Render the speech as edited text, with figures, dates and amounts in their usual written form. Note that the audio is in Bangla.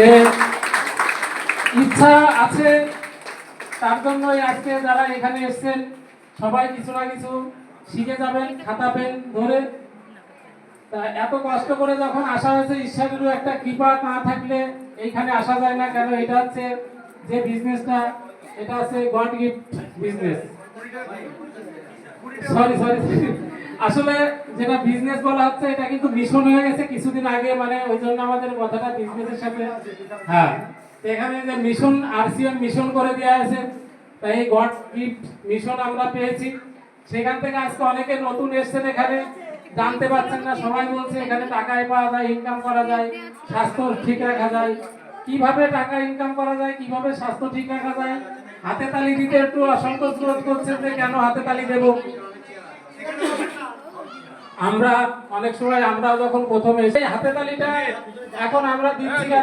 যে ইচ্ছা আছে তার জন্যই আজকে যারা এখানে এসেছেন সবাই কিছু না কিছু শিখে যাবেন খাতা পেন ধরে। তা এত কষ্ট করে যখন আসা হয়েছে, ঈশ্বরেরও একটা কৃপা না থাকলে এইখানে আসা যায় না। কেন এটা হচ্ছে যে বিজনেসটা, এটা হচ্ছে god gift business. Sorry sorry, আসলে যেটা বিজনেস বলা হচ্ছে এটা কিন্তু মিশন হয়ে গেছে কিছুদিন আগে, মানে ওই জন্য আমাদের কথাটা বিজনেসের সাথে। হ্যাঁ, তো এখানে যে মিশন আরসিএম মিশন করে দেওয়া আছে, তাই এই গড গিফট মিশন আমরা পেয়েছি। সেখান থেকে আজকে অনেকে নতুন এসেছেন, এখানে জানতে পারছেন না। সবাই বলছে এখানে টাকায় পাওয়া যায়, ইনকাম করা যায়, স্বাস্থ্য ঠিক রাখা যায়। কিভাবে টাকা ইনকাম করা যায়, কিভাবে স্বাস্থ্য ঠিক রাখা যায়, হাতে তালি দিতে একটু অসন্তোষ বোধ করছেন যে কেন হাতে তালি দেব। আমরা অনেক সময় আমরা যখন প্রথমে এসে হাতে তালিটা এখন আমরা দিচ্ছি কেন